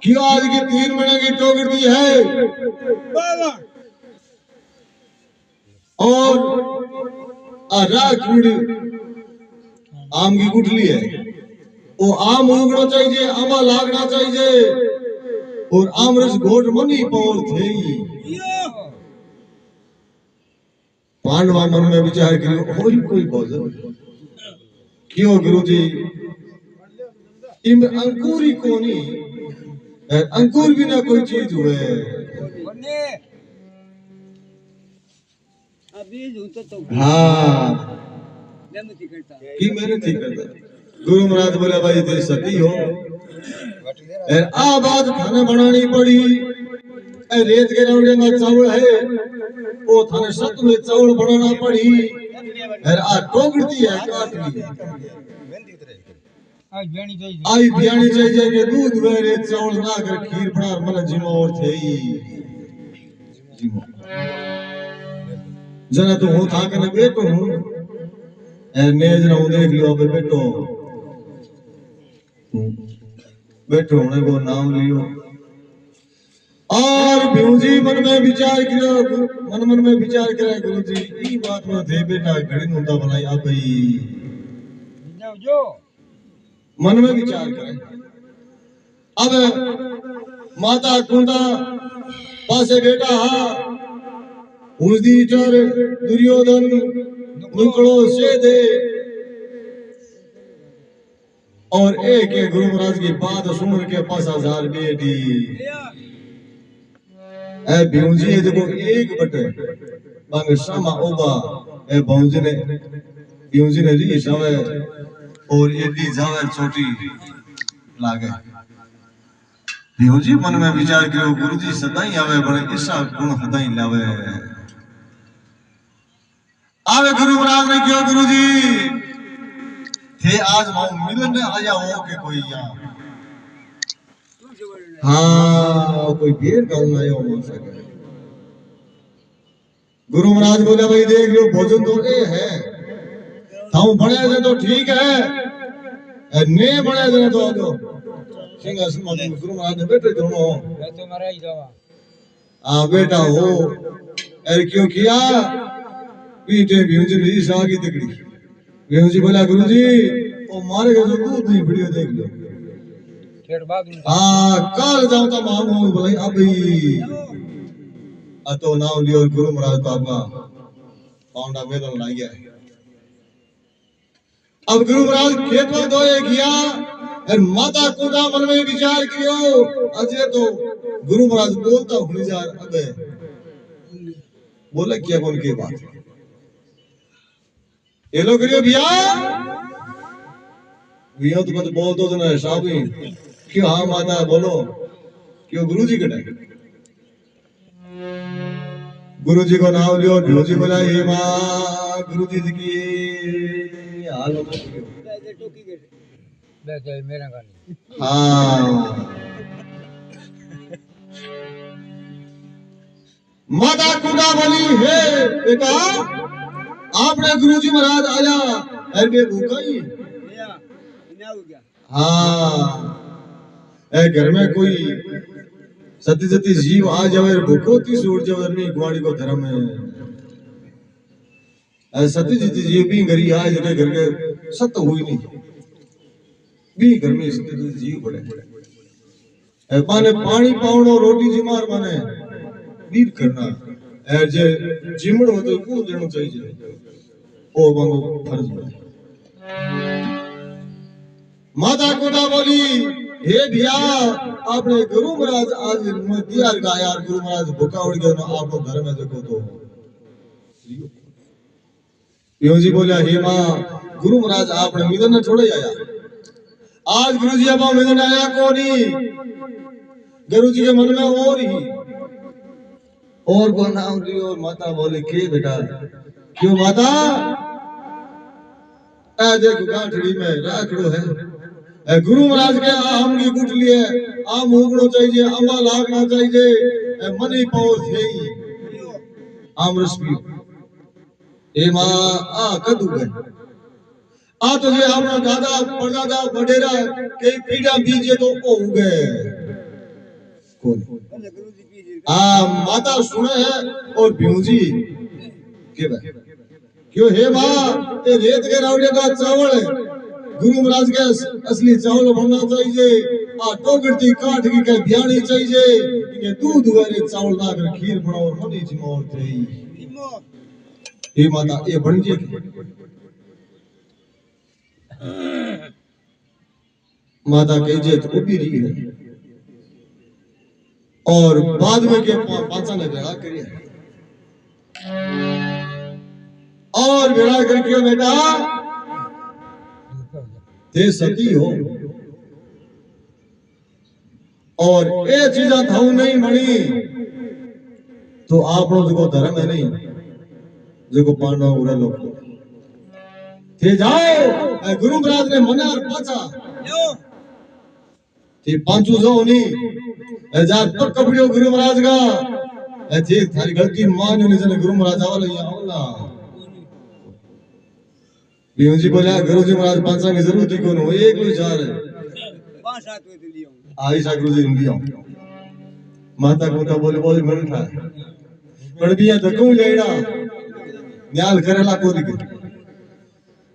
क्यों आज की 3 महीने की टोकरी है और राखड़ी आम की गुठली है वो आम उगना चाहिए आमा लागना चाहिए और आम रस घोट मनी पौर थे पांडवा मन में विचार करियो और कोई भोजन क्यों गुरुजी इनमें अंकुर ही कोनी अंकुर भी ना कोई चीज हुए बने अभी जो तो हाँ जन्नती करता की मेहनत ही करता गुरु महाराज बोले भाई तेरी सती हो आ बात खाना बनानी पड़ी रेत के रौड़े में चावल है वो थाने सत में चावल बनाना पड़ी आ टोकरती है काटली आज बेणी चाहिए आई बियानी चाहिए के दूध में रेत चावल ना कर खीर बना मन जिमो और थे जिमो जना तो हो था के बेटो हूं ए नेज ना देख लियो बे बेटो बैठो होने को नाम लियो और भीमजी मन में विचार करो मन में विचार करे गुरुजी ई बात में थे बेटा घड़ी नुंदा बनाई आ भाई जो मन में विचार करे अब माता कुंदा पासे बेटा हा उसदी चर दुर्योधन नुकड़ो से दे और एक गुरु महाराज की बात सुन के 5000 बेटी ए भीमजी ये देखो एक बटे बांग सामा ओबा ए भौजी ने भीमजी ने री जावे और ये दी जावे छोटी लागे भीमजी मन में विचार करो गुरुजी सदाई आवे बड़े ईसा गुण हदाई लावे आवे गुरु महाराज ने क्यों गुरुजी थे आज मां मिलन में आया हो के कोई यहाँ हाँ कोई देर करना आया हो सके गुरु महाराज बोले भाई देख लो भोजन तो ये है थाऊ बने से तो ठीक है ने बने से तो आजो सिंहासन में गुरु महाराज ने बैठे दोनों मैं तो मरा ही जावा आ बेटा हो अरे क्यों किया पीटे भीमजी मेरी साह की तकड़ी भीमजी बोला गुरुजी ओ मारे का जो दूध नहीं वीडियो देख लो खेड़ बाद में कल जाऊं तो मामू बोले अभी अतो नाम लियो और गुरु महाराज तो आपका पाउंडा वेदन लाई गया अब गुरु महाराज खेत में दोए किया और माता कुंदा मन में विचार कियो अजय तो गुरु महाराज बोलता हुई जा अबे बोले क्या कौन की बात ये लोग करियो भैया तो मत बोल दो ना साहब क्यों हाँ माता बोलो क्यों गुरुजी कटे गुरुजी को नाम लियो ढोजी बोला ये माँ गुरुजी की हाल हो बैठे मेरा गाली हाँ माता कुंडा बोली है बेटा आपने गुरुजी महाराज आया अरे भूखा ही हाँ ए घर में कोई सती सती जीव आ जावे भूखोती सूट जावे नहीं गुआड़ी को धर्म है ए सती सती जीव भी घरी आए जगह घर के सत हुई नहीं भी घर में सती सती जीव पड़े ए माने पानी पावनो रोटी जिमार माने बीर करना ए जे जिमड़ हो तो को देना चाहिए ओ मांगो फर्ज है माता कुंदा बोली हे भैया आपने गुरु महाराज आज दिया का यार गुरु महाराज भूखा उड़ गया ना आपको घर में देखो तो यो जी बोला हे मां गुरु महाराज आपने मिलन न छोड़े आया आज गुरु जी अब मिलन आया को नहीं गुरु जी के मन में और ही और को नाम दियो और माता बोले के बेटा क्यों माता आ देखो गांठड़ी में राखड़ो है गुरु महाराज के आम की गुठली है आम उगणो चाहिए अम्बा लागना चाहिए मनी पावर थे आम रस पियो ए मां आ कदू है आ तो जे आपना दादा परदादा वडेरा के पीड़ा बीजे तो ओ उगे कौन आ माता सुने है और भ्यूजी के भाई क्यों हे मां ये रेत के रावड़े का चावल है गुरु महाराज के असली चावल बनना चाहिए आ टोगरती काट की के ब्याणी चाहिए इनके दूध वाले चावल डालकर खीर बनाओ और मनी जिमोर चाहिए हे माता ये बन जे माता कही जे तो उभी रही है और बाद में के पांचा ने बेड़ा करिया और बेड़ा करके बेटा ते सती हो और ये चीजा थाऊ नहीं मणी तो आपनो जो धर्म है नहीं जो पांडव उरा लोग थे जाओ गुरु महाराज ने मना और पाचा थे पांचू जाओ नहीं जा तक कपड़ियो गुरु महाराज का थे थारी गलती मान ने जने गुरु महाराज आवला या आवला जी बोला गुरु जी महाराज पांचा की जरूरत ही कौन हो एक कोई जा रहे पांच सात में तो लियो आईसा गुरु जी लियो माता को तो बोले बोल मन था पर बिया तो क्यों लेड़ा न्याल करेला को दिखे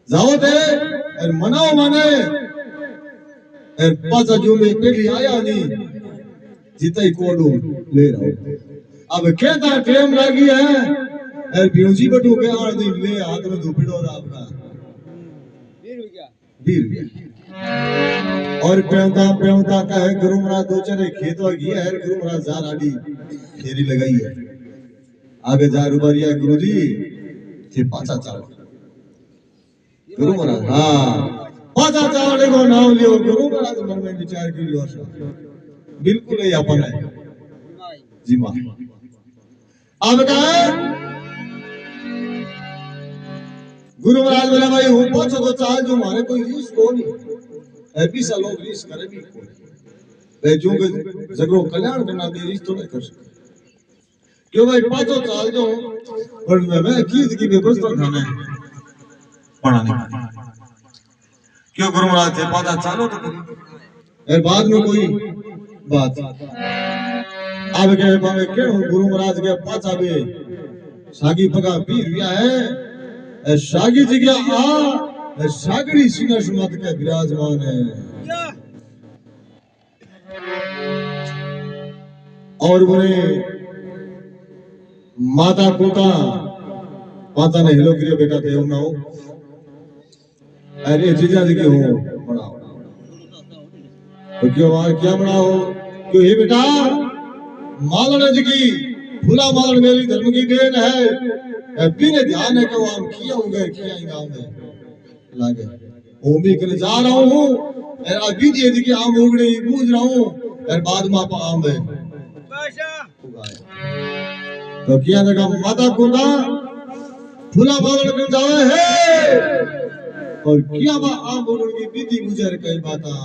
जाओ दे और मनाओ माने और पांचा जो में पेली आया नहीं जितना ही कोडू ले रहा अब कहता टेम लगी है और ब्यूजी बटू के आड़ दी ले हाथ में धूपिड़ो और आपका 20 रुपया और पेवता कहे गुरु महाराज दो चरे खेतवा गया है गुरु महाराज जा राडी फेरी लगाई है आगे जा रुबारिया गुरुजी थे पांचा चावल गुरु महाराज हाँ पांचा चावल को नाम लियो गुरु महाराज मन में विचार कर लियो बिल्कुल ही अपन है जी मां अब कहे गुरु महाराज बोला भाई हूं पहुंचो तो चाल जो मारे कोई रीस को नहीं ऐसी सा लोग रीस करे भी को नहीं जो के जगरो कल्याण करना दे रीस तो नहीं कर सकते क्यों भाई पांचो चाल जो और मैं की व्यवस्था खाना है पढ़ाने क्यों गुरु महाराज से पांचा चालो तो और बाद में कोई बात अब कहे बाबे क्यों गुरु महाराज के पांचा भी सागी पका पी रिया है शागी जी क्या आ सागड़ी सिंह मत के विराजमान है और बोले माता पोता माता ने हेलो करियो बेटा थे ना हो अरे जीजा जी के हो बनाओ तो क्यों क्या बनाओ क्यों हे बेटा मालण जी की फूला मालण मेरी धर्म की देन है बिना ध्यान है कि वो हम किया होंगे किया ही गांव में लागे ओमी के जा रहा हूं और अभी जी की आम उगड़े पूछ रहा हूं और बाद में आप आम है तो किया देखा माता कुंदा फूला मालण कर जावे है और किया बा आम उगड़ की विधि गुजर कई बाता